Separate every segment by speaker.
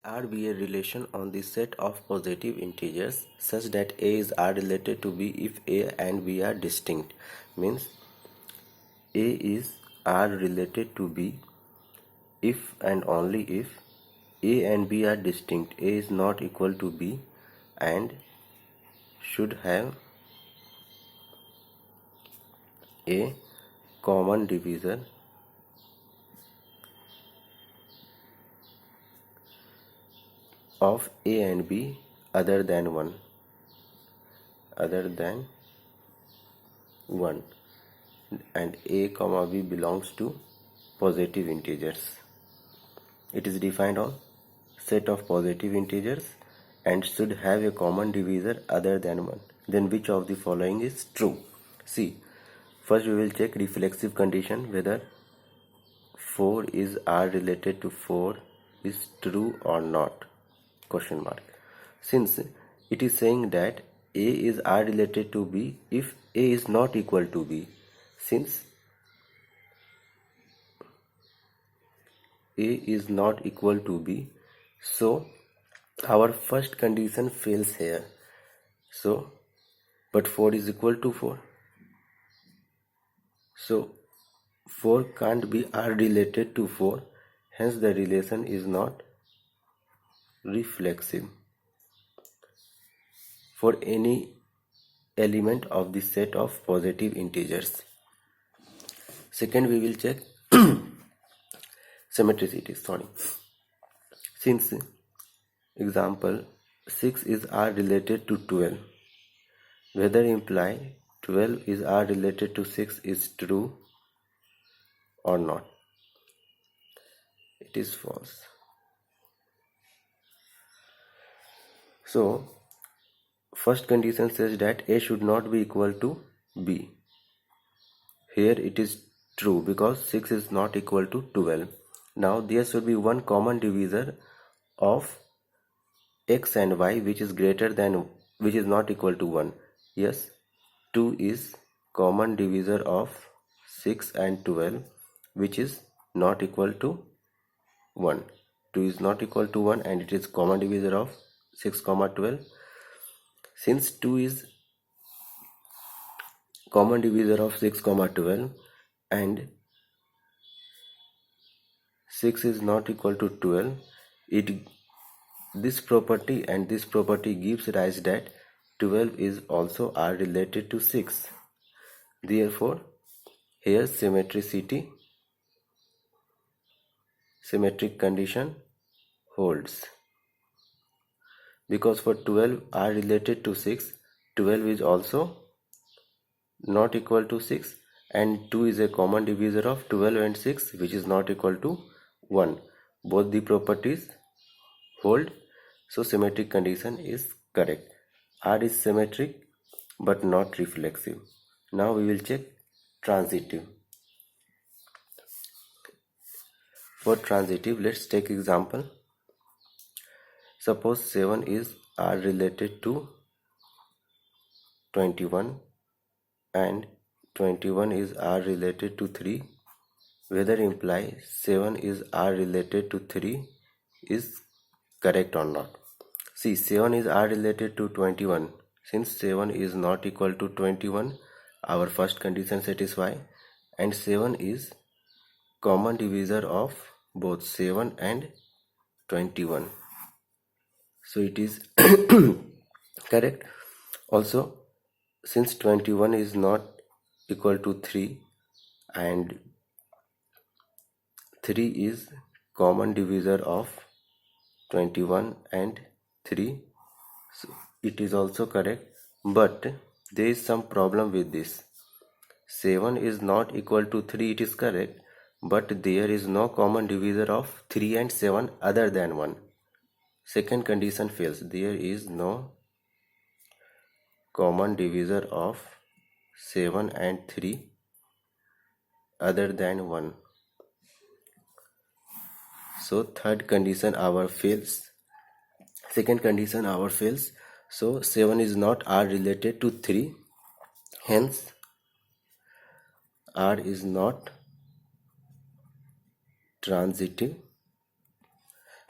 Speaker 1: R be a relation on the set of positive integers such that A is R related to B if A and B are distinct. Means A is R related to B if and only if A and B are distinct. A is not equal to B and should have a common divisor of A and B other than 1, and A comma B belongs to positive integers. It is defined on set of positive integers and should have a common divisor other than 1. Then which of the following is true? See, first we will check reflexive condition whether 4 is R related to 4 is true or not, question mark. Since it is saying that A is R related to B if A is not equal to B. Since A is not equal to B, so our first condition fails here. So, but 4 is equal to 4. So, 4 can't be R related to 4, hence the relation is not reflexive for any element of the set of positive integers. Second, we will check symmetricity. Since example 6 is R related to 12, whether imply 12 is R related to 6 is true or not. It is false. So, first condition says that A should not be equal to B. Here it is true because 6 is not equal to 12. Now there should be one common divisor of x and y which is not equal to 1. Yes, 2 is common divisor of 6 and 12 which is not equal to 1. 2 is not equal to 1 and it is common divisor of 6, 12. Since 2 is common divisor of 6, 12 and 6 is not equal to 12, this property and this property gives rise that 12 is also R related to 6. Therefore, here symmetric condition holds. Because for 12 R related to 6, 12 is also not equal to 6 and 2 is a common divisor of 12 and 6 which is not equal to 1. Both the properties hold, so symmetric condition is correct. R is symmetric but not reflexive. Now we will check transitive. For transitive, let's take example. Suppose 7 is R related to 21 and 21 is R related to 3, whether imply 7 is R related to 3 is correct or not. See, 7 is R related to 21. Since 7 is not equal to 21, our first condition satisfy, and 7 is common divisor of both 7 and 21. So it is correct. Also, since 21 is not equal to 3 and 3 is common divisor of 21 and 3, so it is also correct, but there is some problem with this. 7 is not equal to 3, it is correct, but there is no common divisor of 3 and 7 other than 1. Second condition fails. There is no common divisor of 7 and 3 other than 1. So third condition our fails. Second condition our fails. So 7 is not R related to 3. Hence R is not transitive.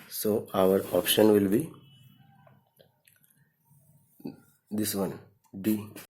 Speaker 1: So our option will be this one, D.